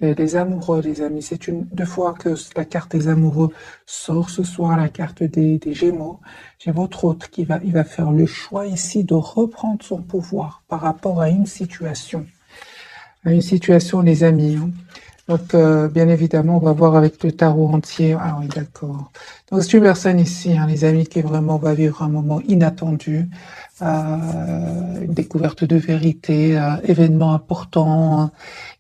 Et les amoureux, les amis, c'est deux fois que la carte des amoureux sort ce soir, la carte des Gémeaux. J'ai votre hôte il va faire le choix ici de reprendre son pouvoir par rapport à une situation. À une situation, les amis, hein. Donc, bien évidemment, on va voir avec le tarot entier. Ah oui, d'accord. Donc, c'est une personne ici, hein, les amis, qui vraiment va vivre un moment inattendu, une découverte de vérité, événement important, hein,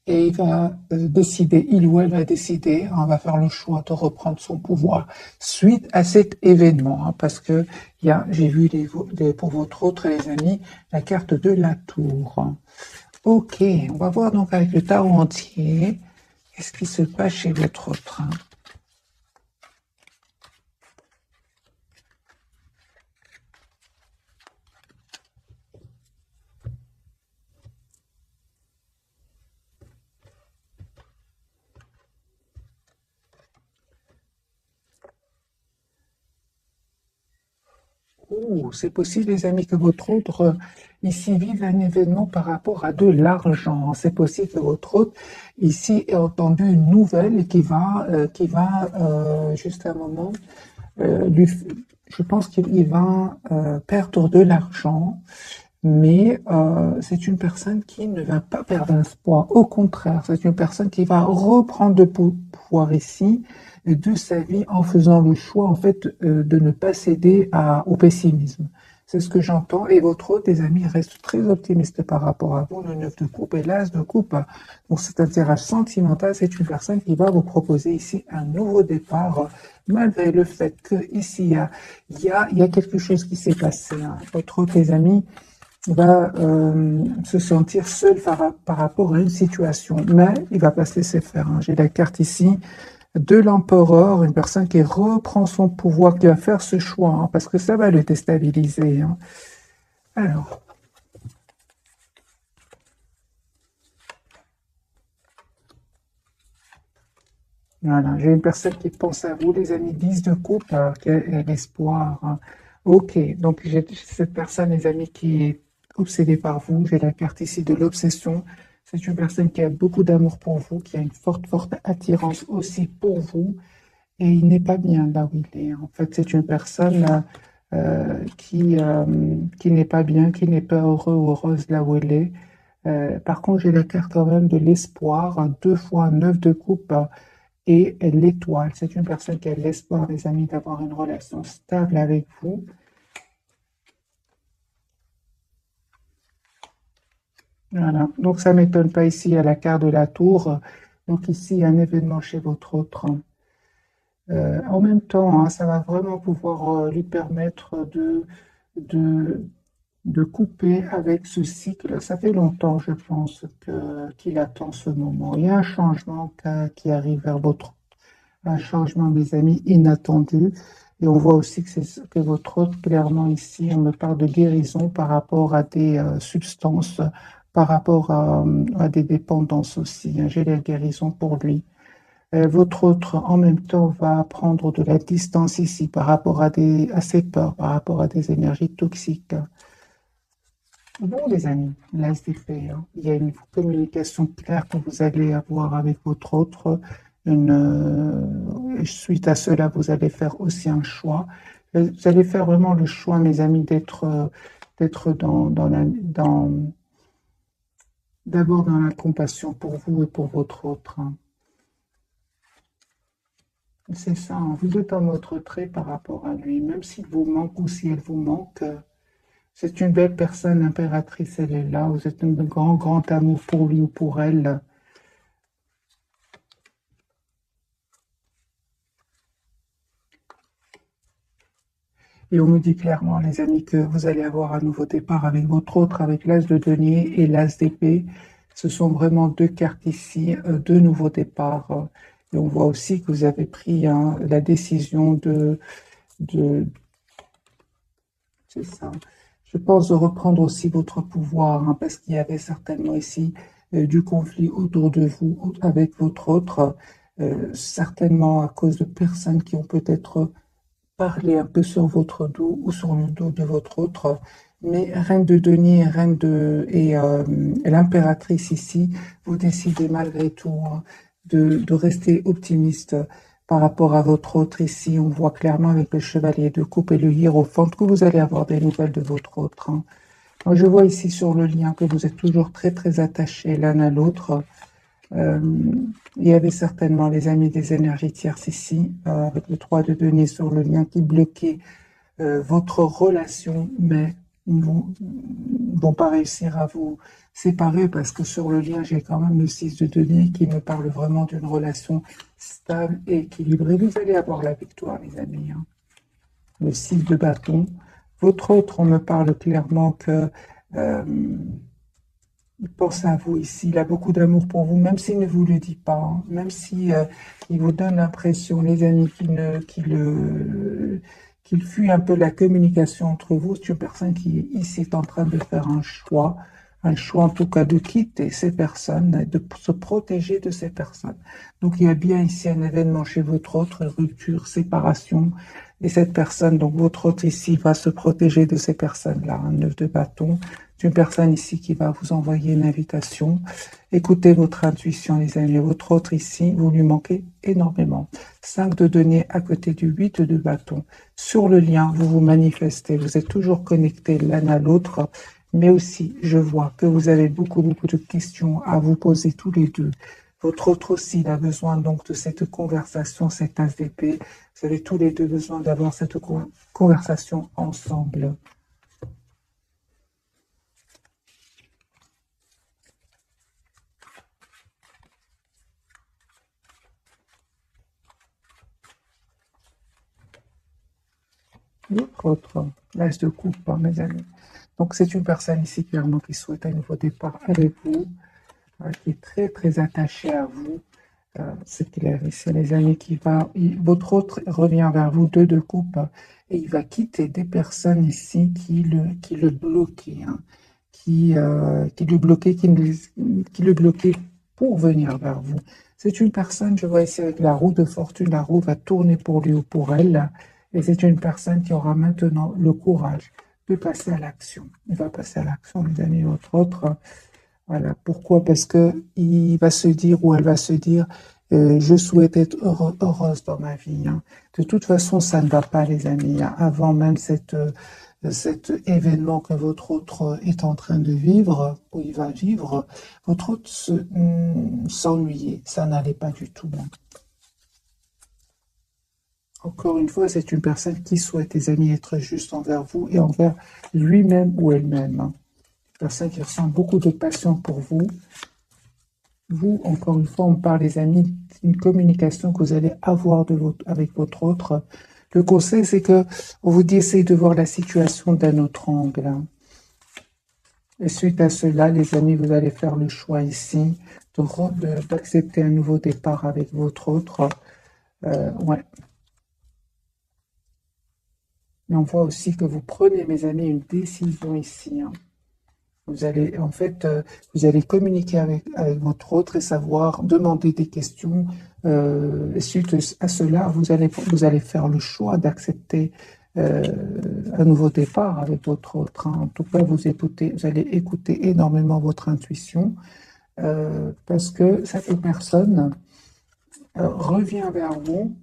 et il va décider, il ou elle va décider, hein, va faire le choix de reprendre son pouvoir suite à cet événement, hein, parce que j'ai vu pour votre autre, les amis, la carte de la tour. Ok, on va voir donc avec le tarot entier. Qu'est-ce qui se passe chez votre autre, hein? Oh, c'est possible, les amis, que votre autre, ici, vive un événement par rapport à de l'argent. C'est possible que votre autre, ici, ait entendu une nouvelle et juste un moment, lui, je pense qu'il va perdre de l'argent, mais c'est une personne qui ne va pas perdre espoir. Au contraire, c'est une personne qui va reprendre de pouvoir ici de sa vie en faisant le choix en fait de ne pas céder au pessimisme. C'est ce que j'entends. Et votre autre, des amis, reste très optimiste par rapport à vous. Le 9 de coupe et l'as de coupe. Donc cet intérêt sentimental, c'est une personne qui va vous proposer ici un nouveau départ, malgré le fait que ici il y a quelque chose qui s'est passé, hein. Votre autre, les amis, va se sentir seul par rapport à une situation, mais il va pas se laisser faire, hein. J'ai la carte ici de l'empereur, une personne qui reprend son pouvoir, qui va faire ce choix, hein, parce que ça va le déstabiliser, hein. Alors, voilà, j'ai une personne qui pense à vous, les amis, 10 de coupe, qui a l'espoir, hein. Ok, donc j'ai cette personne, les amis, qui est obsédée par vous. J'ai la carte ici de l'obsession. C'est une personne qui a beaucoup d'amour pour vous, qui a une forte attirance aussi pour vous. Et il n'est pas bien là où il est. En fait, c'est une personne qui n'est pas bien, qui n'est pas heureux ou heureuse là où elle est. Par contre, j'ai la carte quand même de l'espoir, hein, deux fois neuf de coupe, et l'étoile. C'est une personne qui a l'espoir, les amis, d'avoir une relation stable avec vous. Voilà. Donc, ça ne m'étonne pas ici à la carte de la tour. Donc, ici, il y a un événement chez votre autre. En même temps, hein, ça va vraiment pouvoir lui permettre de, de couper avec ce cycle. Ça fait longtemps, je pense, qu'il attend ce moment. Il y a un changement qui arrive vers votre, un changement, mes amis, inattendu. Et on voit aussi que votre autre, clairement ici, on me parle de guérison par rapport à des substances, par rapport à des dépendances aussi, hein. J'ai la guérison pour lui. Votre autre, en même temps, va prendre de la distance ici par rapport à ses peurs, par rapport à des énergies toxiques. Bon, les amis, là, c'est fait, hein. Il y a une communication claire que vous allez avoir avec votre autre. Suite à cela, vous allez faire aussi un choix. Vous allez faire vraiment le choix, mes amis, d'être d'abord dans la compassion pour vous et pour votre autre, hein. C'est ça, hein. Vous êtes en mode retrait par rapport à lui, même s'il vous manque ou si elle vous manque. C'est une belle personne, impératrice, elle est là. Vous êtes un grand amour pour lui ou pour elle. Et on me dit clairement, les amis, que vous allez avoir un nouveau départ avec votre autre, avec l'as de denier et l'as d'épée. Ce sont vraiment deux cartes ici, deux nouveaux départs. Et on voit aussi que vous avez pris, hein, la décision de, c'est ça. Je pense de reprendre aussi votre pouvoir, hein, parce qu'il y avait certainement ici du conflit autour de vous avec votre autre, certainement à cause de personnes qui ont peut-être parlé un peu sur votre dos ou sur le dos de votre autre. Mais Reine de Denier, et l'impératrice ici, vous décidez malgré tout, hein, de rester optimiste par rapport à votre autre. Ici, on voit clairement avec le chevalier de coupe et le hiérophant que vous allez avoir des nouvelles de votre autre. Hein. Moi, je vois ici sur le lien que vous êtes toujours très très attachés l'un à l'autre. Il y avait certainement les amis des énergies tierces ici, avec le 3 de denier sur le lien qui bloquait votre relation, mais ils vont pas réussir à vous séparer parce que sur le lien, j'ai quand même le 6 de denier qui me parle vraiment d'une relation stable et équilibrée. Vous allez avoir la victoire, les amis. Hein. Le 6 de bâton. Votre autre, on me parle clairement que il pense à vous ici, il a beaucoup d'amour pour vous, même s'il ne vous le dit pas, hein, même si il vous donne l'impression, les amis, qu'il fuit un peu la communication entre vous. C'est une personne qui ici est en train de faire un choix en tout cas de quitter ces personnes, de se protéger de ces personnes. Donc il y a bien ici un événement chez votre autre, rupture, séparation, et cette personne, donc votre autre ici, va se protéger de ces personnes-là, un 9 de bâton. C'est une personne ici qui va vous envoyer une invitation. Écoutez votre intuition, les amis. Votre autre ici, vous lui manquez énormément. 5 de denier à côté du 8 de bâton. Sur le lien, vous vous manifestez. Vous êtes toujours connectés l'un à l'autre. Mais aussi, je vois que vous avez beaucoup de questions à vous poser tous les deux. Votre autre aussi, il a besoin donc de cette conversation, cette as d'épée. Vous avez tous les deux besoin d'avoir cette conversation ensemble. Votre autre, l'as de coupe, hein, mes amis. Donc c'est une personne ici clairement qui souhaite un nouveau départ avec vous, qui est très très attachée à vous. C'est clair, ici les amis, votre autre revient vers vous, 2 de coupe, et il va quitter des personnes ici qui le bloquaient, hein, qui le bloquaient, qui le bloquaient pour venir vers vous. C'est une personne, je vois ici avec la roue de fortune, la roue va tourner pour lui ou pour elle, et c'est une personne qui aura maintenant le courage de passer à l'action. Il va passer à l'action, les amis, votre autre. Voilà. Pourquoi? Parce que il va se dire ou elle va se dire, je souhaite être heureuse dans ma vie. Hein. De toute façon, ça ne va pas, les amis. Hein. Avant même cet événement que votre autre est en train de vivre, ou il va vivre, votre autre s'ennuyait. Ça n'allait pas du tout. Hein. Encore une fois, c'est une personne qui souhaite, les amis, être juste envers vous et envers lui-même ou elle-même. Hein. Une personne qui ressent beaucoup de passion pour vous. Vous, encore une fois, on parle, les amis, d'une communication que vous allez avoir avec votre autre. Le conseil, c'est que on vous dit, essayez de voir la situation d'un autre angle. Hein. Et suite à cela, les amis, vous allez faire le choix ici d'accepter un nouveau départ avec votre autre. Ouais. Mais on voit aussi que vous prenez, mes amis, une décision ici. Hein. Vous allez, en fait, vous allez communiquer avec votre autre et savoir demander des questions. Et suite à cela, vous allez faire le choix d'accepter un nouveau départ avec votre autre. Hein. En tout cas, vous allez écouter énormément votre intuition parce que cette personne revient vers vous.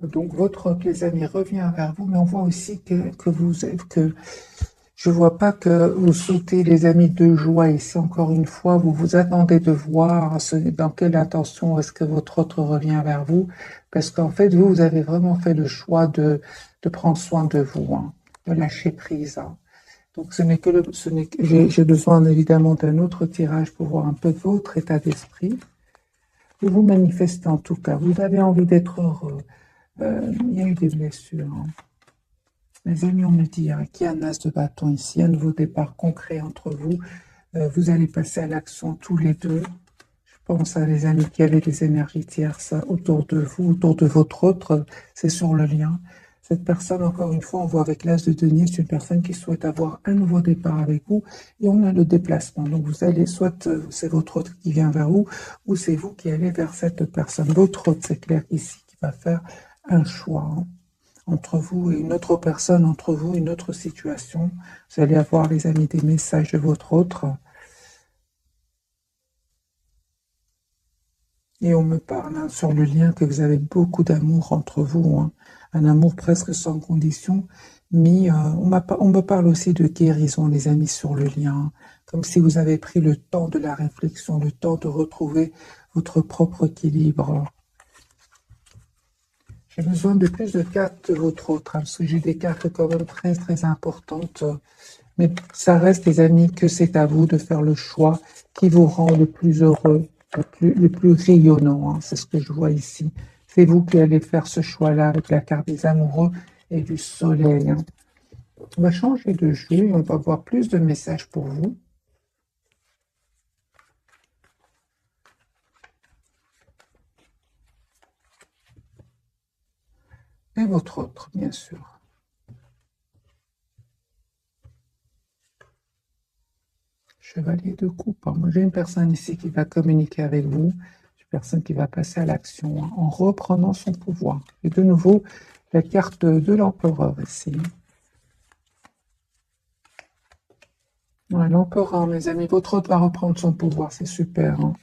Donc, les amis, revient vers vous, mais on voit aussi que je vois pas que vous sautez, les amis, de joie ici. Encore une fois, vous vous attendez de voir dans quelle intention est-ce que votre autre revient vers vous, parce qu'en fait, vous avez vraiment fait le choix de prendre soin de vous, hein, de lâcher prise. Hein. Donc, j'ai besoin évidemment d'un autre tirage pour voir un peu votre état d'esprit. Vous vous manifestez en tout cas. Vous avez envie d'être heureux. Il y a eu des blessures. Hein. Les amis, on me dit qu'il y a un as de bâton ici, un nouveau départ concret entre vous. Vous allez passer à l'action tous les deux. Je pense à les amis qui avaient des énergies tierces autour de vous, autour de votre autre. C'est sur le lien. Cette personne, encore une fois, on voit avec l'as de denier, c'est une personne qui souhaite avoir un nouveau départ avec vous. Et on a le déplacement. Donc, vous allez, soit c'est votre autre qui vient vers vous, ou c'est vous qui allez vers cette personne. Votre autre, c'est clair ici, qui va faire un choix. Hein. entre vous et une autre personne, entre vous et une autre situation. Vous allez avoir, les amis, des messages de votre autre. Et on me parle hein, sur le lien que vous avez beaucoup d'amour entre vous, hein, un amour presque sans condition. Mais on me parle aussi de guérison, les amis, sur le lien. Comme si vous avez pris le temps de la réflexion, le temps de retrouver votre propre équilibre. J'ai besoin de plus de cartes de votre autre, hein, parce que j'ai des cartes quand même très très importantes. Mais ça reste, les amis, que c'est à vous de faire le choix qui vous rend le plus heureux, le plus rayonnant. Hein, c'est ce que je vois ici. C'est vous qui allez faire ce choix-là avec la carte des amoureux et du soleil. Hein. On va changer de jeu et on va voir plus de messages pour vous. Et votre autre, bien sûr. Chevalier de coupe. Moi, j'ai une personne ici qui va communiquer avec vous. Une personne qui va passer à l'action hein, en reprenant son pouvoir. Et de nouveau, la carte de l'empereur ici. Ouais, l'empereur, mes amis, votre autre va reprendre son pouvoir, c'est super. Hein.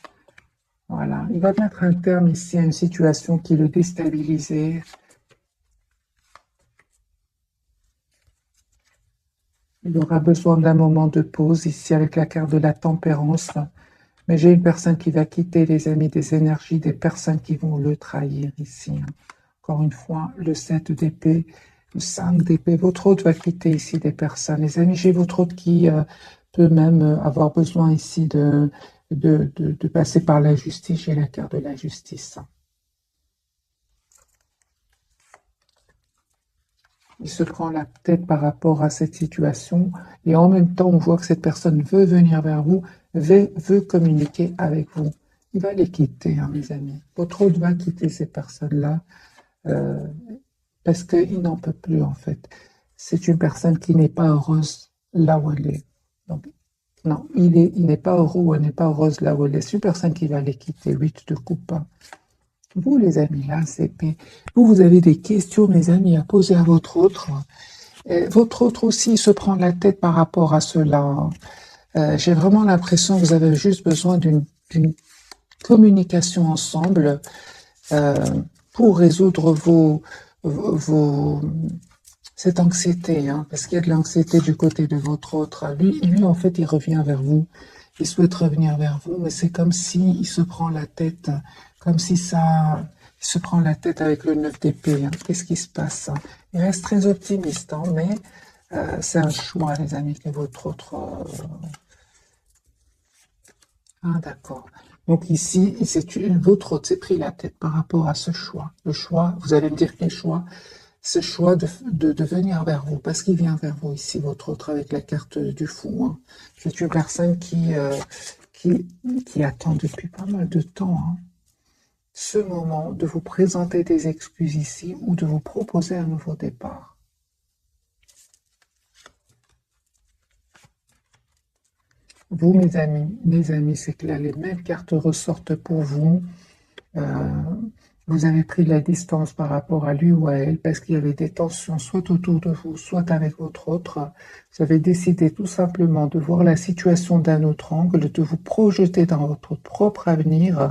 Voilà, il va mettre un terme ici à une situation qui le déstabilisait. Il aura besoin d'un moment de pause ici avec la carte de la tempérance. Mais j'ai une personne qui va quitter, les amis, des énergies, des personnes qui vont le trahir ici. Hein. Encore une fois, le 7 d'épée, le 5 d'épée. Votre autre va quitter ici des personnes. Les amis, j'ai votre autre qui peut même avoir besoin ici de passer par la justice. J'ai la carte de la justice. Il se prend la tête par rapport à cette situation et en même temps, on voit que cette personne veut venir vers vous, veut communiquer avec vous. Il va les quitter, hein, mes amis. Votre autre va quitter ces personnes-là parce qu'il n'en peut plus, en fait. C'est une personne qui n'est pas heureuse là où elle est. Donc, non, il n'est pas heureux ou elle n'est pas heureuse là où elle est. C'est une personne qui va les quitter. 8 de coupe. Vous, les amis, là, c'est vous avez des questions, mes amis, à poser à votre autre. Et votre autre aussi se prend la tête par rapport à cela. J'ai vraiment l'impression que vous avez juste besoin d'une communication ensemble pour résoudre cette anxiété, hein, parce qu'il y a de l'anxiété du côté de votre autre. Lui, en fait, il revient vers vous. Il souhaite revenir vers vous, mais c'est comme si il se prend la tête, comme si il se prend la tête avec le 9 d'épée. Hein. Qu'est-ce qui se passe hein. Il reste très optimiste, hein, mais c'est un choix, les amis, que votre autre... Ah, d'accord. Donc ici, votre autre s'est pris la tête par rapport à ce choix. Le choix, vous allez me dire quel choix? Ce choix de venir vers vous, parce qu'il vient vers vous ici, votre autre, avec la carte du fou. Hein. C'est une personne qui attend depuis pas mal de temps hein, ce moment de vous présenter des excuses ici ou de vous proposer un nouveau départ. Vous, mes amis, c'est que là, les mêmes cartes ressortent pour vous. Vous avez pris de la distance par rapport à lui ou à elle parce qu'il y avait des tensions soit autour de vous, soit avec votre autre. Vous avez décidé tout simplement de voir la situation d'un autre angle, de vous projeter dans votre propre avenir,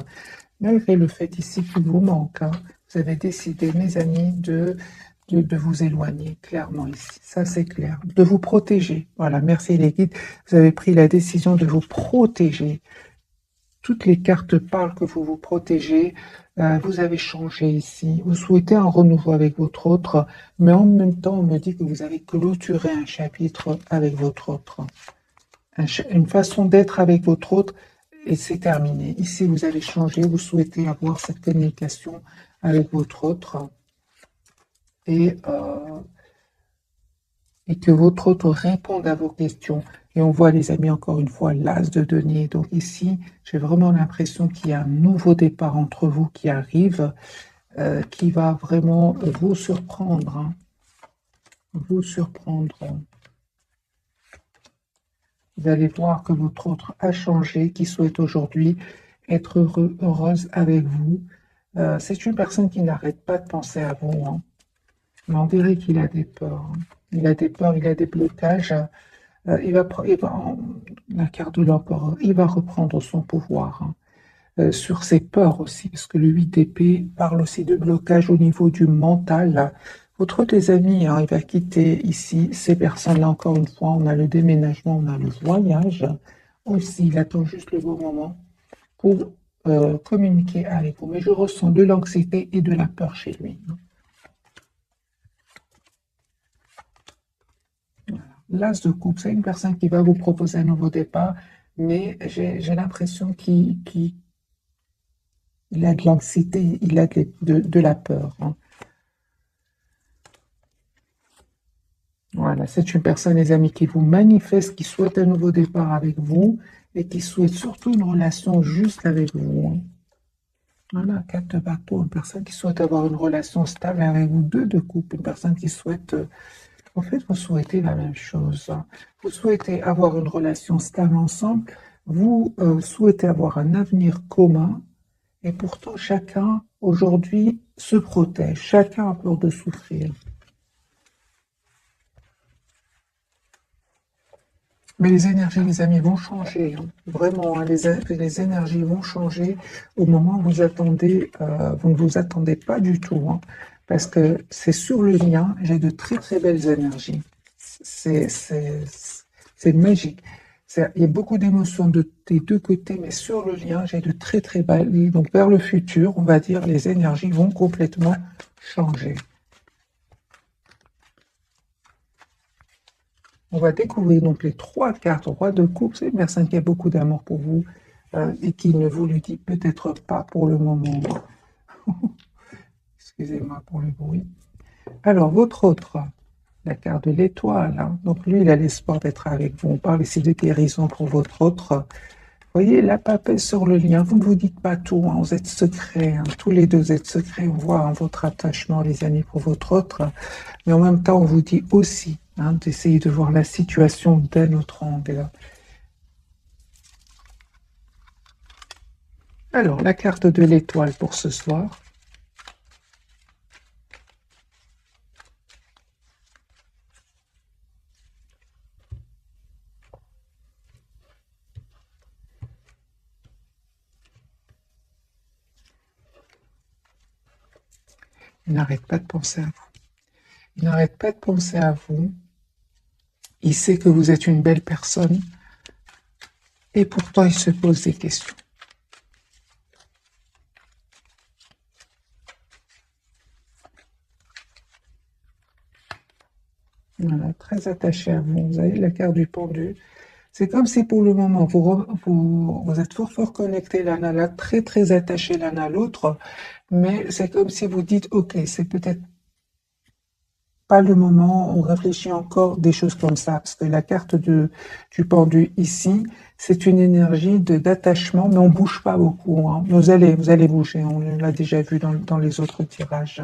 malgré le fait ici qu'il vous manque. Hein. Vous avez décidé, mes amis, de vous éloigner, clairement ici. Ça, c'est clair. De vous protéger. Voilà, merci les guides. Vous avez pris la décision de vous protéger. Toutes les cartes parlent que vous vous protégez. Vous avez changé ici. Vous souhaitez un renouveau avec votre autre, mais en même temps, on me dit que vous avez clôturé un chapitre avec votre autre. Une façon d'être avec votre autre, et c'est terminé. Ici, vous avez changé. Vous souhaitez avoir cette communication avec votre autre. Et que votre autre réponde à vos questions. Et on voit, les amis, encore une fois, l'as de denier. Donc ici, j'ai vraiment l'impression qu'il y a un nouveau départ entre vous qui arrive, qui va vraiment vous surprendre. Hein. Vous surprendre. Vous allez voir que votre autre a changé, qui souhaite aujourd'hui être heureuse avec vous. C'est une personne qui n'arrête pas de penser à vous. Hein. Mais on dirait qu'il a des peurs, hein. Il a des peurs, il a des blocages. La carte de l'empereur, il va reprendre son pouvoir, hein. Sur ses peurs aussi, parce que le 8 d'épée parle aussi de blocage au niveau du mental. Votre des amis, hein, il va quitter ici ces personnes-là, encore une fois, on a le déménagement, on a le voyage. Aussi, il attend juste le bon moment pour communiquer avec vous. Mais je ressens de l'anxiété et de la peur chez lui. L'as de coupe, c'est une personne qui va vous proposer un nouveau départ, mais j'ai l'impression qu'il a de l'anxiété, il a de la peur, hein. Voilà, c'est une personne, les amis, qui vous manifeste, qui souhaite un nouveau départ avec vous et qui souhaite surtout une relation juste avec vous, hein. Voilà, 4 de bateau, une personne qui souhaite avoir une relation stable avec vous, 2 de coupe, une personne qui souhaite, en fait, vous souhaitez la même chose, hein. Vous souhaitez avoir une relation stable ensemble, vous souhaitez avoir un avenir commun, et pourtant chacun, aujourd'hui, se protège, chacun a peur de souffrir. Mais les énergies, les amis, vont changer, hein. Vraiment, hein, les énergies vont changer au moment où vous attendez, vous ne vous attendez pas du tout, hein, parce que c'est sur le lien, j'ai de très très belles énergies. C'est c'est- c'est magique. Il y a beaucoup d'émotions des deux côtés, mais sur le lien, j'ai de très très belles. Donc vers le futur, on va dire, les énergies vont complètement changer. On va découvrir donc les 3 cartes roi de coupe. C'est une personne qui a beaucoup d'amour pour vous et qui ne vous le dit peut-être pas pour le moment. Excusez-moi pour le bruit. Alors, votre autre, la carte de l'étoile, hein. Donc lui, il a l'espoir d'être avec vous. On parle ici de guérison pour votre autre. Vous voyez, la paix sur le lien. Vous ne vous dites pas tout, hein. Vous êtes secrets, hein. Tous les deux êtes secrets. On voit, hein, votre attachement, les amis, pour votre autre. Mais en même temps, on vous dit aussi, hein, d'essayer de voir la situation d'un autre angle. Alors, la carte de l'étoile pour ce soir. Il n'arrête pas de penser à vous. Il n'arrête pas de penser à vous. Il sait que vous êtes une belle personne. Et pourtant, il se pose des questions. Voilà, très attaché à vous. Vous avez la carte du pendu. C'est comme si pour le moment, vous êtes fort fort connectés l'un à l'autre, très très attachés l'un à l'autre, mais c'est comme si vous dites, ok, c'est peut-être pas le moment, on réfléchit encore des choses comme ça, parce que la carte du pendu ici, c'est une énergie d'attachement, mais on bouge pas beaucoup, hein. Vous allez bouger, on l'a déjà vu dans les autres tirages.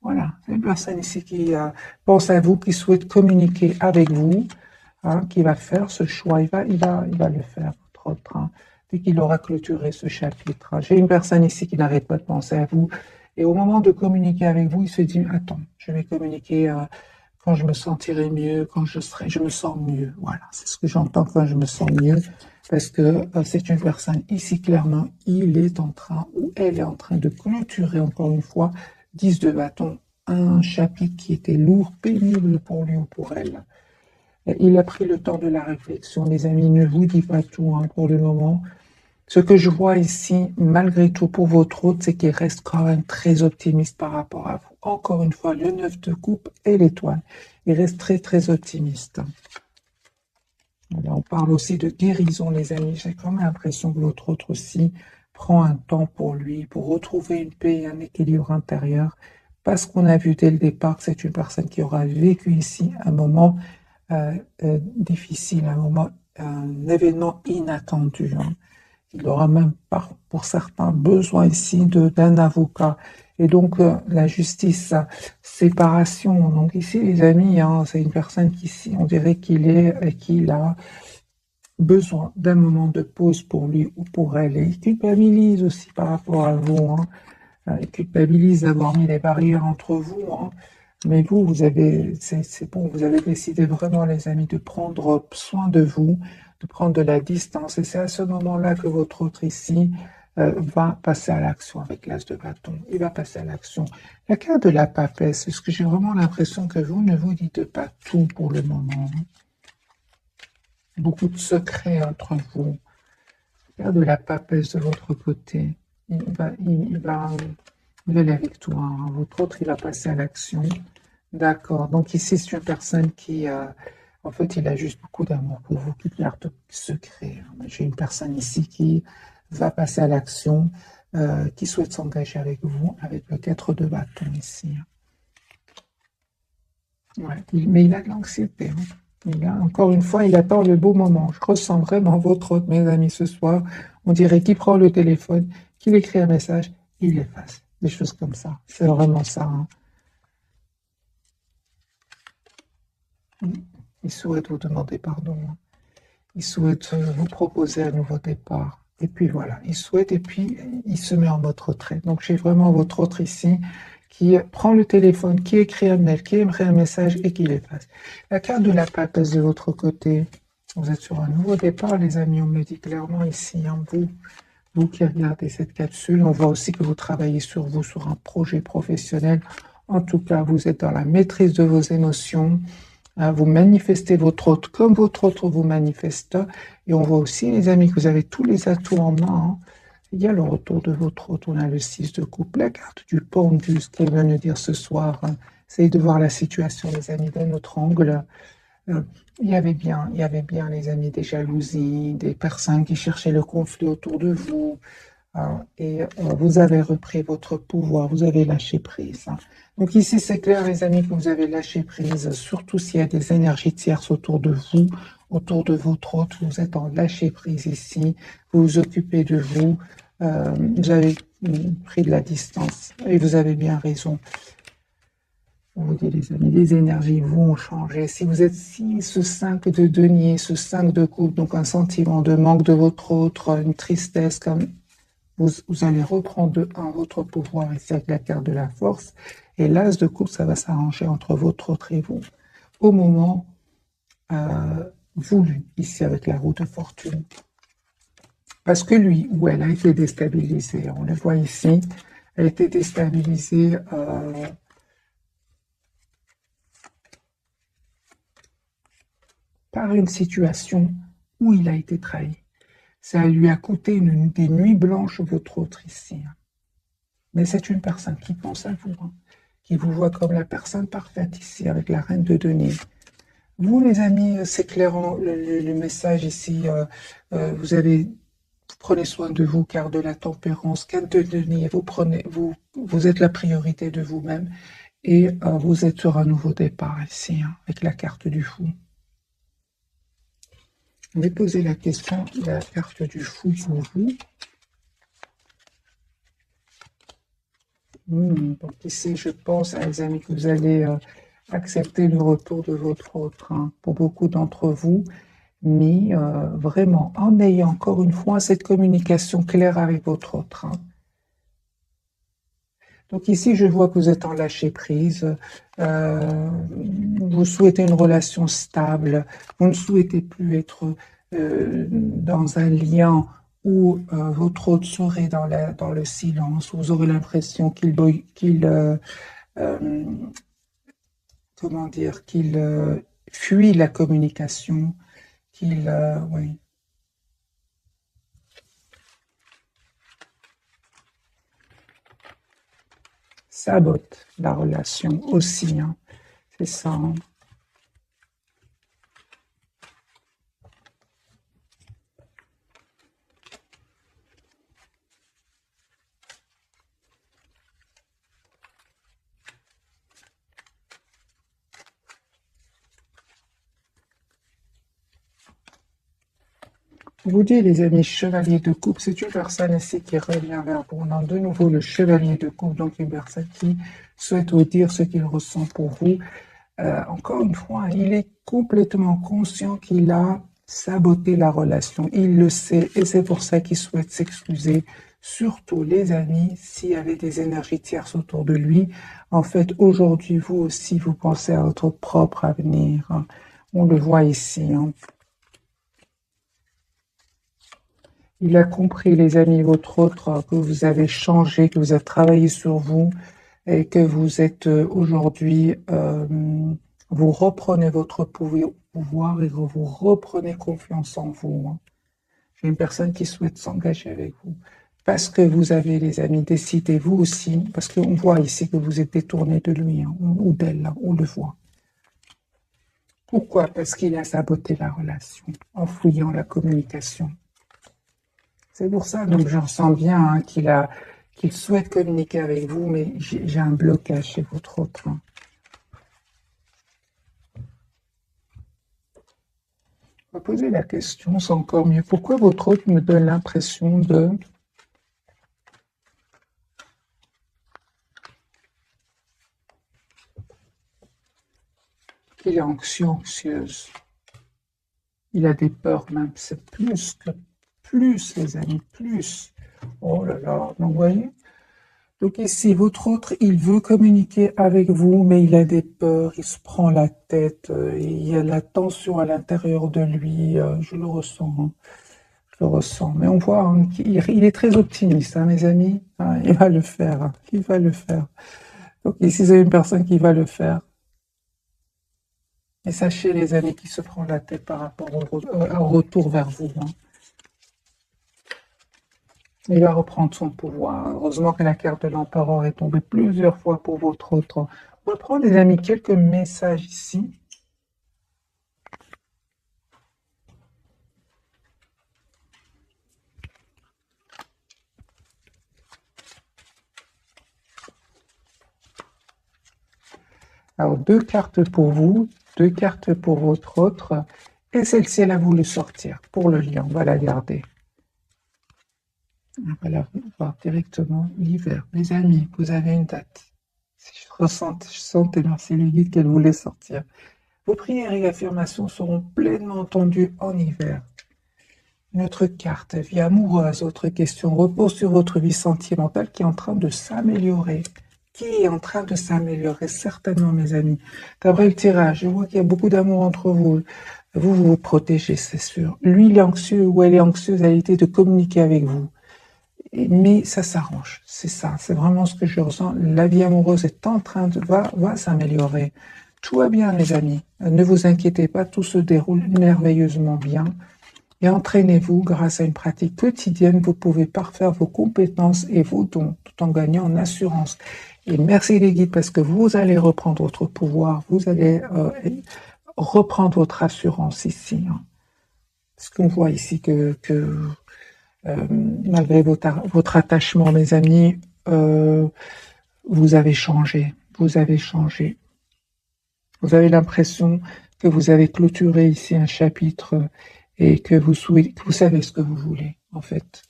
Voilà, c'est une personne ici qui pense à vous, qui souhaite communiquer avec vous, hein, qui va faire ce choix. Il va le faire, votre autre, hein, dès qu'il aura clôturé ce chapitre. J'ai une personne ici qui n'arrête pas de penser à vous. Et au moment de communiquer avec vous, il se dit, attends, je vais communiquer quand je me sentirai mieux, je me sens mieux. Voilà, c'est ce que j'entends quand je me sens mieux. Parce que c'est une personne ici, clairement, il est en train, ou elle est en train de clôturer encore une fois, 10 de bâton, un chapitre qui était lourd, pénible pour lui ou pour elle. Il a pris le temps de la réflexion. Les amis, ne vous dites pas tout, hein, pour le moment. Ce que je vois ici, malgré tout, pour votre hôte, c'est qu'il reste quand même très optimiste par rapport à vous. Encore une fois, le 9 de coupe et l'étoile. Il reste très, très optimiste. Voilà, on parle aussi de guérison, les amis. J'ai quand même l'impression que votre autre aussi prend un temps pour lui, pour retrouver une paix et un équilibre intérieur. Parce qu'on a vu dès le départ que c'est une personne qui aura vécu ici un moment difficile, un événement inattendu, hein. Il aura même, pour certains, besoin ici d'un avocat. Et donc, la justice, séparation. Donc ici, les amis, hein, c'est une personne qui, ici, on dirait qu'il a besoin d'un moment de pause pour lui ou pour elle. Et il culpabilise aussi par rapport à vous, hein. Il culpabilise d'avoir mis des barrières entre vous, hein. Mais vous, c'est bon, vous avez décidé vraiment, les amis, de prendre soin de vous, de prendre de la distance. Et c'est à ce moment-là que votre autre ici va passer à l'action avec l'as de bâton. Il va passer à l'action. La carte de la papesse, est-ce que j'ai vraiment l'impression que vous ne vous dites pas tout pour le moment? Beaucoup de secrets entre vous. La carte de la papesse de votre côté. Il va aller avec toi, hein. Votre autre, il va passer à l'action. D'accord. Donc ici, c'est une personne qui, en fait, il a juste beaucoup d'amour pour vous, qui garde secret. J'ai une personne ici qui va passer à l'action, qui souhaite s'engager avec vous, avec le 4 de bâton ici. Ouais. Mais il a de l'anxiété, hein. Encore une fois, il attend le beau moment. Je ressens vraiment votre autre, mes amis, ce soir. On dirait qu'il prend le téléphone, qu'il écrit un message, il l'efface. Des choses comme ça. C'est vraiment ça, hein. Il souhaite vous demander pardon, hein. Il souhaite vous proposer un nouveau départ. Et puis voilà, il souhaite et puis il se met en mode retrait. Donc j'ai vraiment votre autre ici qui prend le téléphone, qui écrit un mail, qui aimerait un message et qui l'efface. La carte de la papesse de l'autre côté. Vous êtes sur un nouveau départ, les amis. On me le dit clairement ici, hein, vous qui regardez cette capsule. On voit aussi que vous travaillez sur vous, sur un projet professionnel. En tout cas, vous êtes dans la maîtrise de vos émotions. Vous manifestez votre autre comme votre autre vous manifeste. Et on voit aussi, les amis, que vous avez tous les atouts en main, hein. Il y a le retour de votre autre. On a le 6 de coupe, la carte du pendu, ce qu'elle vient de dire ce soir, hein. Essayez de voir la situation, les amis, d'un autre angle. Il y avait bien, les amis, des jalousies, des personnes qui cherchaient le conflit autour de vous, hein, et vous avez repris votre pouvoir, vous avez lâché prise, hein. Donc ici, c'est clair, les amis, que vous avez lâché prise, surtout s'il y a des énergies tierces autour de vous, autour de votre autre, vous êtes en lâcher prise ici, vous vous occupez de vous, vous avez pris de la distance, et vous avez bien raison. On vous dit, les amis, les énergies vont changer. Si vous êtes ce 5 de denier, ce 5 de coupe, donc un sentiment de manque de votre autre, une tristesse, comme vous allez reprendre de 1 votre pouvoir ici avec la carte de la force. Et l'as de coupe, ça va s'arranger entre votre autre et vous. Au moment voulu, ici avec la roue de fortune. Parce que lui ou elle a été déstabilisé. On le voit ici. Elle a été déstabilisée par une situation où il a été trahi. Ça lui a coûté des nuits blanches, votre autre ici. Mais c'est une personne qui pense à vous, hein, qui vous voit comme la personne parfaite ici, avec la reine de denier. Vous, les amis, c'est clairement le message ici. Vous prenez soin de vous, car de la tempérance, carte de denier, vous êtes la priorité de vous-même. Et vous êtes sur un nouveau départ ici, hein, avec la carte du fou. Je vais poser la question de la carte du fou pour vous. Donc ici, je pense, les amis, que vous allez accepter le retour de votre autre, hein, pour beaucoup d'entre vous, mais vraiment en ayant encore une fois cette communication claire avec votre autre, hein. Donc ici, je vois que vous êtes en lâcher prise, vous souhaitez une relation stable, vous ne souhaitez plus être dans un lien où votre autre serait dans le silence, où vous aurez l'impression comment dire, qu'il fuit la communication, oui. Sabote la relation aussi, hein. C'est ça, hein. Je vous dis, les amis, chevalier de coupe, c'est une personne ici qui revient vers vous. On a de nouveau le chevalier de coupe, donc une personne qui souhaite vous dire ce qu'il ressent pour vous. Encore une fois, il est complètement conscient qu'il a saboté la relation. Il le sait et c'est pour ça qu'il souhaite s'excuser Surtout les amis, s'il y avait des énergies tierces autour de lui, en fait, aujourd'hui, vous aussi, vous pensez à votre propre avenir, hein. On le voit ici, hein. Il a compris, les amis, votre autre, que vous avez changé, que vous avez travaillé sur vous et que vous êtes aujourd'hui, vous reprenez votre pouvoir et que vous reprenez confiance en vous, hein. J'ai une personne qui souhaite s'engager avec vous. Parce que vous avez, les amis, décidé, vous aussi, parce qu'on voit ici que vous êtes détourné de lui, hein, ou d'elle, hein, on le voit. Pourquoi? Parce qu'il a saboté la relation, en fouillant la communication. C'est pour ça, donc je ressens bien, hein, qu'il souhaite communiquer avec vous, mais j'ai un blocage chez votre autre, hein. On va poser la question, c'est encore mieux. Pourquoi votre autre me donne l'impression qu'il est anxieux, anxieuse? Il a des peurs même, c'est plus, les amis, plus. Oh là là, donc vous voyez? Donc ici, votre autre, il veut communiquer avec vous, mais il a des peurs, il se prend la tête, il y a de la tension à l'intérieur de lui, je le ressens, hein, je le ressens. Mais on voit, hein, qu'il est très optimiste, hein, mes amis, hein, il va le faire, hein, il va le faire. Donc ici, c'est une personne qui va le faire. Et sachez, les amis, qui se prend la tête par rapport au retour vers vous, hein. Il va reprendre son pouvoir. Heureusement que la carte de l'empereur est tombée plusieurs fois pour votre autre. On va prendre, les amis, quelques messages ici. Alors, deux cartes pour vous, deux cartes pour votre autre. Et celle-ci, elle a voulu sortir pour le lien. On va la garder. On va la voir directement. L'hiver. Mes amis, vous avez une date. Si je sentais, merci le guide, qu'elle voulait sortir. Vos prières et affirmations seront pleinement entendues en hiver. Une autre carte, vie amoureuse, autre question, repose sur votre vie sentimentale qui est en train de s'améliorer. Qui est en train de s'améliorer, certainement, mes amis. D'après le tirage, je vois qu'il y a beaucoup d'amour entre vous. Vous vous protégez, c'est sûr. Lui, il est anxieux ou elle est anxieuse à l'idée de communiquer avec vous. Mais ça s'arrange, c'est ça, c'est vraiment ce que je ressens. La vie amoureuse est en train de va s'améliorer. Tout va bien, les amis. Ne vous inquiétez pas, tout se déroule merveilleusement bien. Et entraînez-vous grâce à une pratique quotidienne, vous pouvez parfaire vos compétences et vos dons tout en gagnant en assurance. Et merci les guides parce que vous allez reprendre votre pouvoir, vous allez reprendre votre assurance ici, hein. Parce qu'on voit ici que malgré votre attachement, mes amis, vous avez changé, vous avez changé. Vous avez l'impression que vous avez clôturé ici un chapitre et que vous savez ce que vous voulez, en fait.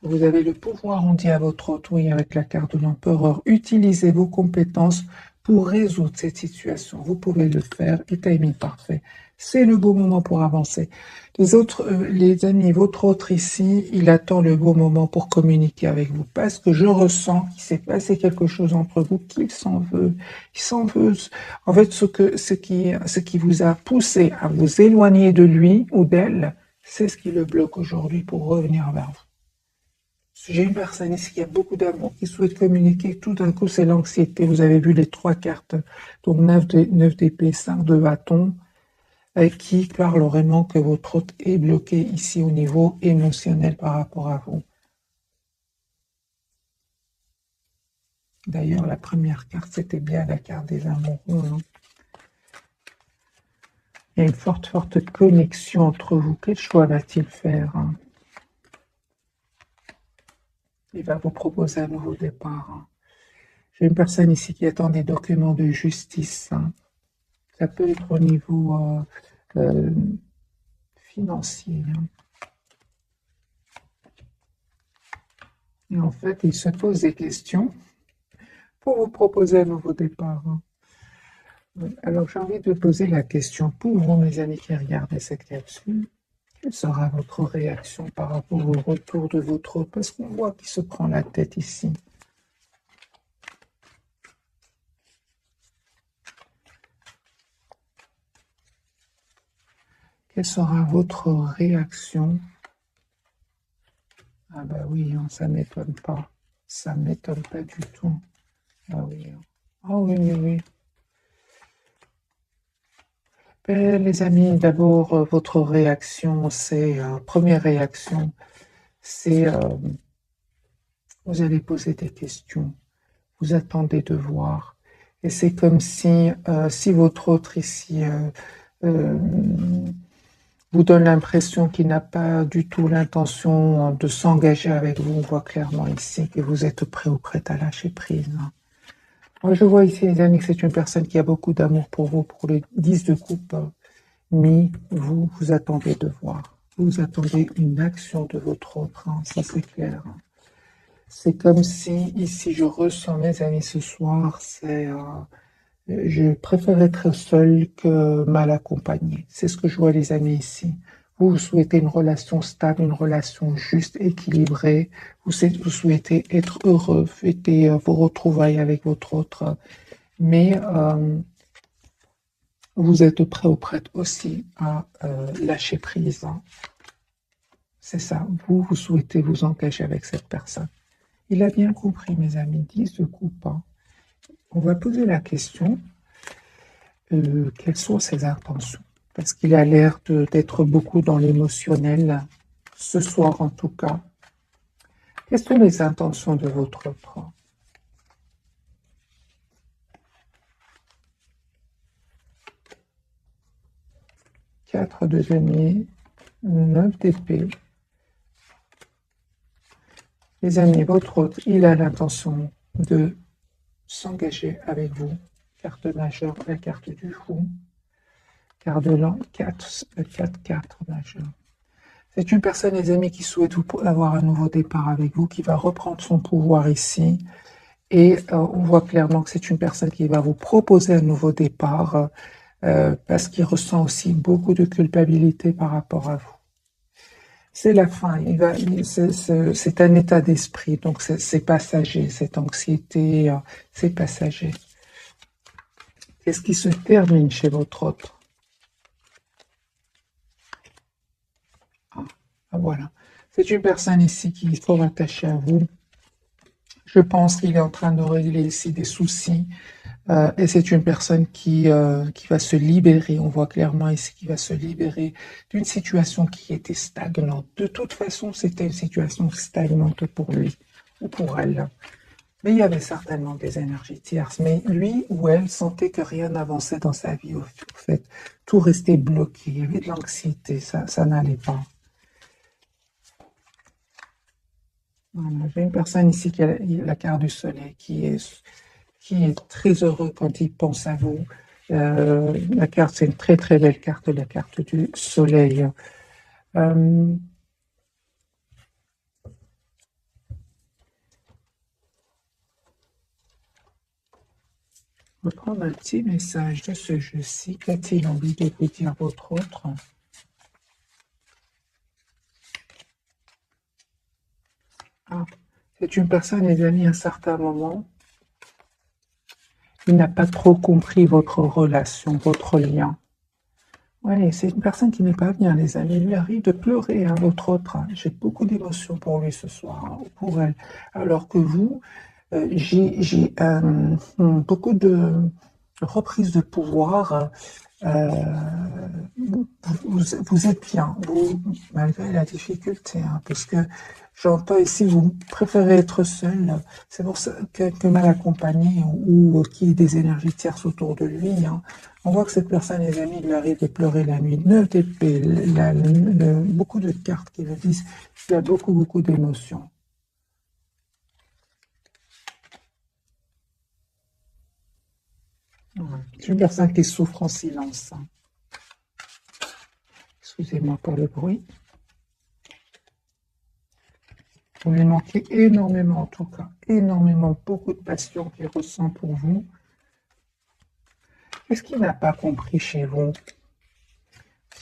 Vous avez le pouvoir, on dit à votre autre, oui, avec la carte de l'empereur. Utilisez vos compétences pour résoudre cette situation. Vous pouvez le faire, et timing parfait. C'est le beau moment pour avancer. Les amis, votre autre ici, il attend le beau moment pour communiquer avec vous. Parce que je ressens qu'il s'est passé quelque chose entre vous, qu'il s'en veut. Il s'en veut. En fait, ce qui vous a poussé à vous éloigner de lui ou d'elle, c'est ce qui le bloque aujourd'hui pour revenir vers vous. J'ai une personne ici qui a beaucoup d'amour, qui souhaite communiquer, tout d'un coup c'est l'anxiété. Vous avez vu les trois cartes, donc 9 d'épée, 5 de bâton, qui parle vraiment que votre hôte est bloqué ici au niveau émotionnel par rapport à vous. D'ailleurs, la première carte, c'était bien la carte des amoureux, hein. Il y a une forte connexion entre vous. Quel choix va-t-il faire, hein? Il va vous proposer un nouveau départ, hein. J'ai une personne ici qui attend des documents de justice, hein. Ça peut être au niveau financier, hein. Et en fait, il se pose des questions pour vous proposer un nouveau départ, hein. Alors, j'ai envie de poser la question pour vous, mes amis qui regardent cette capsule. Quelle sera votre réaction par rapport au retour de votre hôte? Parce qu'on voit qu'il se prend la tête ici. Quelle sera votre réaction? Ah bah oui, hein, ça m'étonne pas. Ça m'étonne pas du tout. Ah oui, hein. Ah oui, oui, oui. Les amis, d'abord, votre réaction, c'est, première réaction, c'est, vous allez poser des questions, vous attendez de voir. Et c'est comme si votre autre ici euh, vous donne l'impression qu'il n'a pas du tout l'intention de s'engager avec vous. On voit clairement ici que vous êtes prêt ou prête à lâcher prise. Moi, je vois ici, les amis, que c'est une personne qui a beaucoup d'amour pour vous, pour les 10 de coupe. Mais vous, vous attendez de voir. Vous attendez une action de votre autre, hein, ça c'est clair. C'est comme si, ici, je ressens, mes amis, ce soir, je préfère être seul que mal accompagné. C'est ce que je vois, les amis, ici. Vous souhaitez une relation stable, une relation juste, équilibrée. Vous souhaitez être heureux, fêter vos retrouvailles avec votre autre. Mais vous êtes prêt ou prête aussi à lâcher prise, hein. C'est ça, vous souhaitez vous engager avec cette personne. Il a bien compris, mes amis, 10 de coupe, hein. On va poser la question, quelles sont ses intentions? Parce qu'il a l'air d'être beaucoup dans l'émotionnel, ce soir en tout cas. Quelles sont les intentions de votre autre? 4 de denier, 9 d'épée. Les amis, votre autre, il a l'intention de s'engager avec vous. Carte majeure, la carte du fou. Carte de l'an, 4, 4 majeure. C'est une personne, les amis, qui souhaite avoir un nouveau départ avec vous, qui va reprendre son pouvoir ici. Et on voit clairement que c'est une personne qui va vous proposer un nouveau départ parce qu'il ressent aussi beaucoup de culpabilité par rapport à vous. C'est la fin, c'est un état d'esprit, donc c'est passager, cette anxiété, c'est passager. Qu'est-ce qui se termine chez votre autre? Ah, voilà. C'est une personne ici qui est fort attachée à vous. Je pense qu'il est en train de régler ici des soucis. Et c'est une personne qui va se libérer. On voit clairement ici qu'il va se libérer d'une situation qui était stagnante. De toute façon, c'était une situation stagnante pour lui ou pour elle. Mais il y avait certainement des énergies tierces. Mais lui ou elle sentait que rien n'avançait dans sa vie. Au fait, tout restait bloqué. Il y avait de l'anxiété. Ça n'allait pas. Voilà. J'ai une personne ici qui a la carte du soleil, qui est très heureux quand il pense à vous. La carte, c'est une très très belle carte, la carte du soleil. Je vais prendre un petit message de ce jeu-ci. Qu'a-t-il envie de vous dire votre autre? Ah, c'est une personne, les amis, à un certain moment, il n'a pas trop compris votre relation, votre lien. Ouais, c'est une personne qui n'est pas bien, les amis. Il lui arrive de pleurer, hein, votre autre, hein. J'ai beaucoup d'émotions pour lui ce soir, hein, ou pour elle. Alors que vous, j'ai beaucoup de reprises de pouvoir. euh, vous êtes bien, malgré la difficulté, hein, parce que j'entends ici, vous préférez être seul. C'est pour ça que mal accompagné ou qu'il y ait des énergies tierces autour de lui, hein. On voit que cette personne, les amis, il lui arrive de pleurer la nuit. 9 d'épée, beaucoup de cartes qui me disent qu'il y a beaucoup, beaucoup d'émotions. Ouais. C'est une personne qui souffre en silence, hein. Excusez-moi pour le bruit. Vous lui manquez énormément, en tout cas, énormément, beaucoup de passion qu'il ressent pour vous. Qu'est-ce qu'il n'a pas compris chez vous?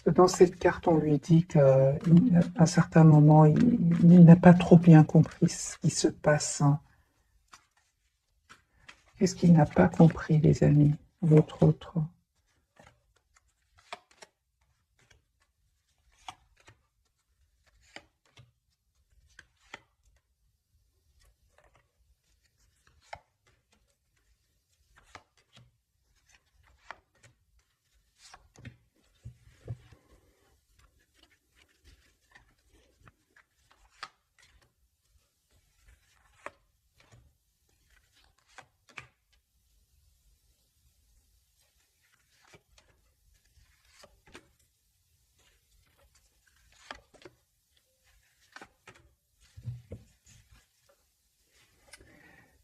Dans cette carte, on lui dit qu'à un certain moment, il n'a pas trop bien compris ce qui se passe. Qu'est-ce qu'il n'a pas compris, les amis, votre autre?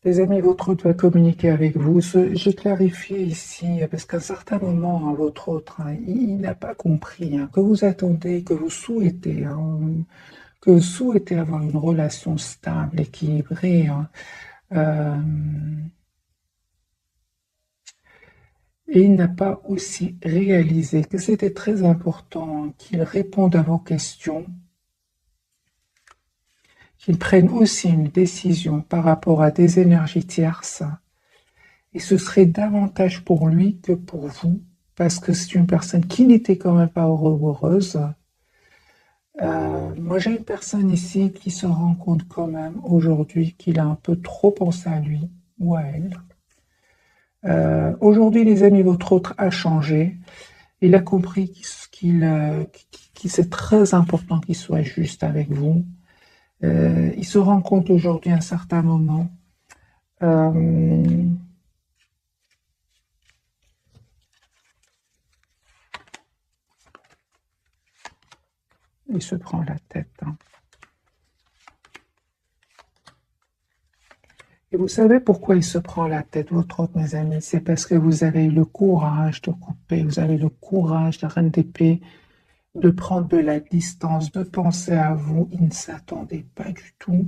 Les amis, votre autre va communiquer avec vous. J'ai clarifié ici, parce qu'à un certain moment, hein, votre autre, hein, il n'a pas compris que vous attendez, que vous souhaitez avoir une relation stable, équilibrée. Euh, et il n'a pas aussi réalisé que c'était très important qu'il réponde à vos questions, qu'il prenne aussi une décision par rapport à des énergies tierces. Et ce serait davantage pour lui que pour vous, parce que c'est une personne qui n'était quand même pas heureuse. Moi, j'ai une personne ici qui se rend compte quand même aujourd'hui qu'il a un peu trop pensé à lui ou à elle. Aujourd'hui, les amis, votre autre a changé. Il a compris qu'il c'est très important qu'il soit juste avec vous. Il se rend compte aujourd'hui à un certain moment. Il se prend la tête. Et vous savez pourquoi il se prend la tête, votre autre, mes amis? C'est parce que vous avez le courage de couper, vous avez le courage, la reine d'épée, de prendre de la distance, de penser à vous. Il ne s'attendait pas du tout.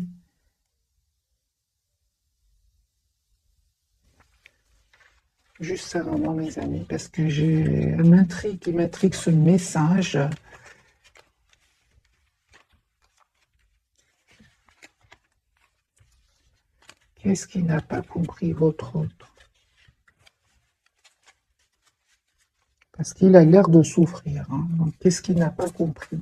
Juste un moment, mes amis, parce que il m'intrigue ce message. Qu'est-ce qu'il n'a pas compris, votre autre? Parce qu'il a l'air de souffrir. Donc, qu'est-ce qu'il n'a pas compris?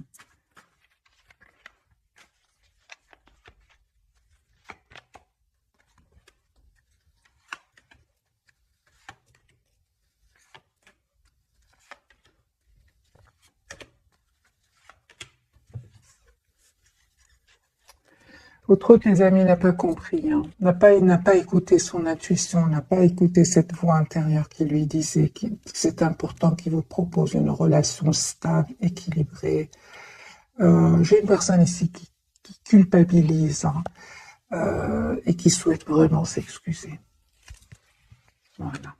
Votre autre, les amis, n'a pas compris, n'a pas écouté son intuition, n'a pas écouté cette voix intérieure qui lui disait que c'est important qu'il vous propose une relation stable, équilibrée. J'ai une personne ici qui culpabilise et qui souhaite vraiment s'excuser. Voilà.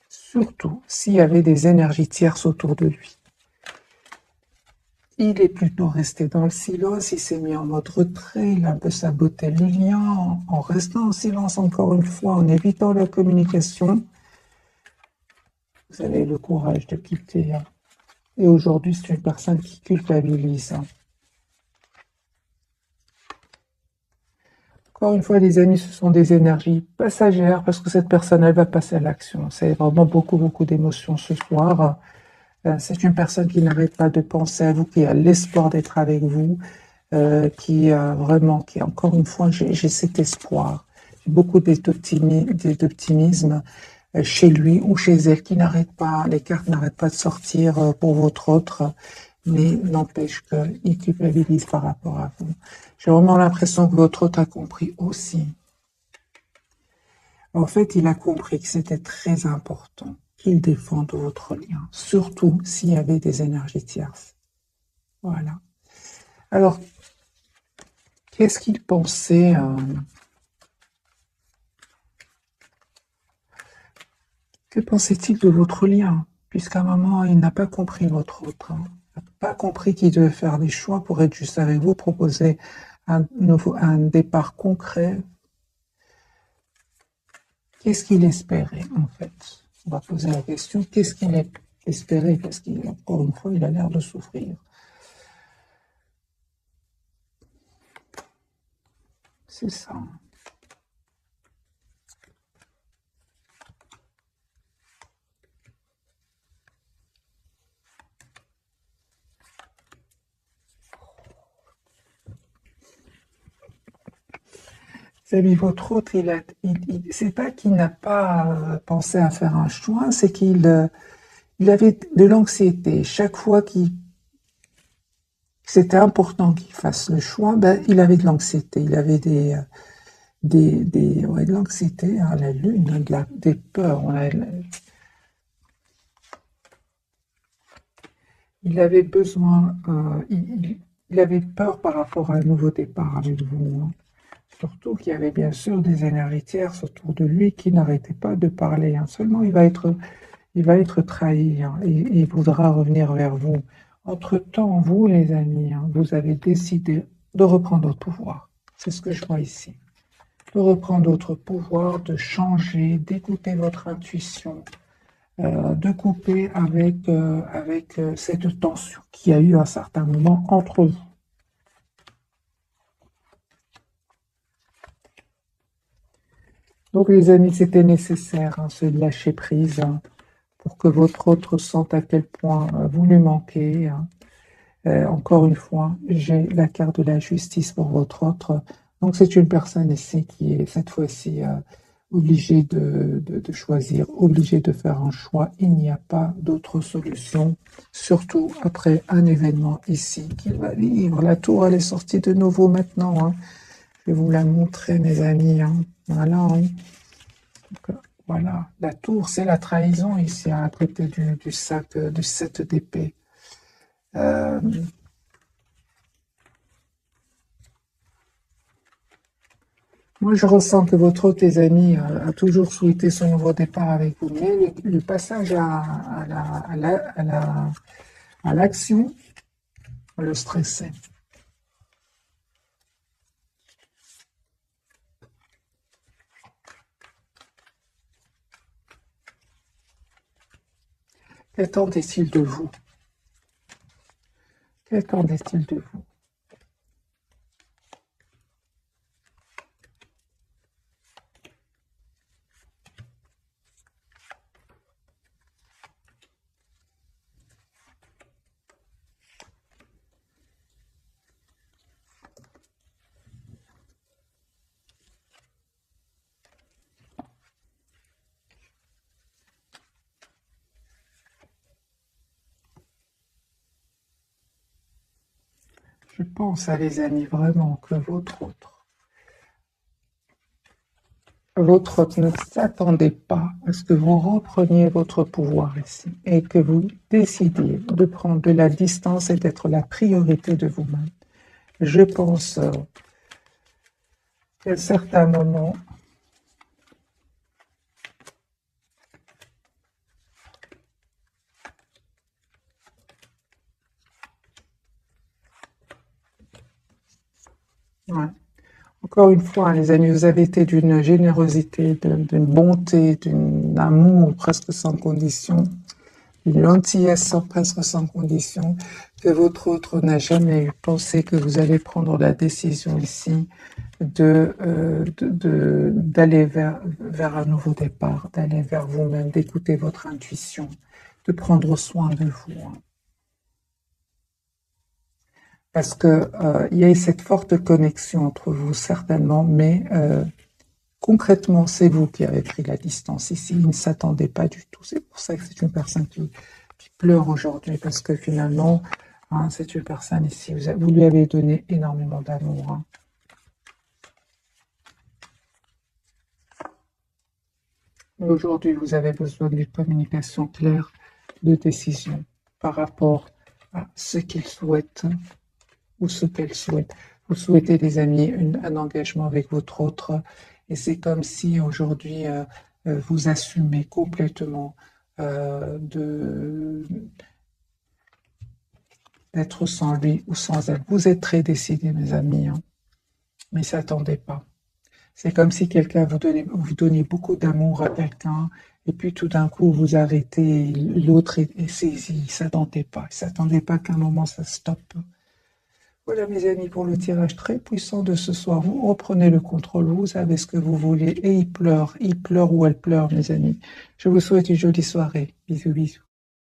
Surtout s'il y avait des énergies tierces autour de lui. Il est plutôt resté dans le silence, il s'est mis en mode retrait, il a un peu saboté le lien, en restant en silence encore une fois, en évitant la communication. Vous avez le courage de quitter. Et aujourd'hui, c'est une personne qui culpabilise. Encore une fois, les amis, ce sont des énergies passagères parce que cette personne, elle va passer à l'action. C'est vraiment beaucoup, beaucoup d'émotions ce soir. C'est une personne qui n'arrête pas de penser à vous, qui a l'espoir d'être avec vous, qui encore une fois, j'ai cet espoir, beaucoup d'optimisme chez lui ou chez elle, qui n'arrête pas, les cartes n'arrêtent pas de sortir pour votre autre, mais n'empêche qu'il culpabilise par rapport à vous. J'ai vraiment l'impression que votre autre a compris aussi. En fait, il a compris que c'était très important qu'il défende votre lien, surtout s'il y avait des énergies tierces. Voilà. Alors, qu'est-ce qu'il pensait Que pensait-il de votre lien? Puisqu'à un moment, il n'a pas compris votre autre. Il n'a pas compris qu'il devait faire des choix pour être juste avec vous, proposer un départ concret. Qu'est-ce qu'il espérait, en fait? On va poser la question, qu'est-ce qu'il est espéré? Parce qu'encore une fois, il a l'air de souffrir. C'est ça. C'est mis votre autre, c'est pas qu'il n'a pas pensé à faire un choix, c'est il avait de l'anxiété. Chaque fois qu'il c'était important qu'il fasse le choix, ben, il avait de l'anxiété, il avait ouais, de l'anxiété, hein, la lune, des peurs. Il avait besoin, il avait peur par rapport à un nouveau départ avec vous, hein. Surtout qu'il y avait bien sûr des énergies tierces autour de lui qui n'arrêtaient pas de parler, hein. Seulement, il va être trahi, hein, et il voudra revenir vers vous. Entre-temps, vous, les amis, hein, vous avez décidé de reprendre votre pouvoir. C'est ce que je vois ici. De reprendre votre pouvoir, de changer, d'écouter votre intuition, de couper avec cette tension qu'il y a eu à un certain moment entre vous. Donc les amis, c'était nécessaire, hein, ce lâcher prise, hein, pour que votre autre sente à quel point vous lui manquez, hein. Encore une fois, j'ai la carte de la justice pour votre autre. Donc c'est une personne ici qui est cette fois-ci obligée de choisir, obligée de faire un choix. Il n'y a pas d'autre solution, surtout après un événement ici qu'il va vivre. La tour, elle est sortie de nouveau maintenant, hein. Je vais vous la montrer, mes amis, hein. Voilà, hein. Donc, voilà, la tour, c'est la trahison ici, hein, à côté du sac, du 7 d'épée. Euh, Moi, je ressens que votre autre, tes amis, a toujours souhaité son nouveau départ avec vous, mais le passage à l'action le stressait. Qu'attendait-il de vous? Qu'attendait-il de vous? Je pense à les amis vraiment que votre autre ne s'attendait pas à ce que vous repreniez votre pouvoir ici et que vous décidiez de prendre de la distance et d'être la priorité de vous-même. Je pense qu'à certains moments, ouais. Encore une fois, hein, les amis, vous avez été d'une générosité, d'une bonté, d'un amour presque sans condition, une gentillesse presque sans condition, que votre autre n'a jamais eu pensé que vous allez prendre la décision ici d'aller vers un nouveau départ, d'aller vers vous-même, d'écouter votre intuition, de prendre soin de vous, hein. Parce que il y a eu cette forte connexion entre vous, certainement, mais concrètement, c'est vous qui avez pris la distance ici. Il ne s'attendait pas du tout. C'est pour ça que c'est une personne qui pleure aujourd'hui, parce que finalement, hein, c'est une personne ici. Vous lui avez donné énormément d'amour, hein. Mais aujourd'hui, vous avez besoin d'une communication claire, de décision par rapport à ce qu'il souhaite ou ce qu'elle souhaite. Vous souhaitez, les amis, un engagement avec votre autre, et c'est comme si aujourd'hui vous assumez complètement d'être sans lui ou sans elle. Vous êtes très décidés, mes amis, hein, mais ne s'attendez pas. C'est comme si quelqu'un vous donnait beaucoup d'amour à quelqu'un, et puis tout d'un coup vous arrêtez, l'autre est saisi, il s'attendait pas qu'à un moment ça stoppe. Voilà mes amis pour le tirage très puissant de ce soir. Vous reprenez le contrôle, vous savez ce que vous voulez et il pleure ou elle pleure mes amis. Je vous souhaite une jolie soirée. Bisous bisous.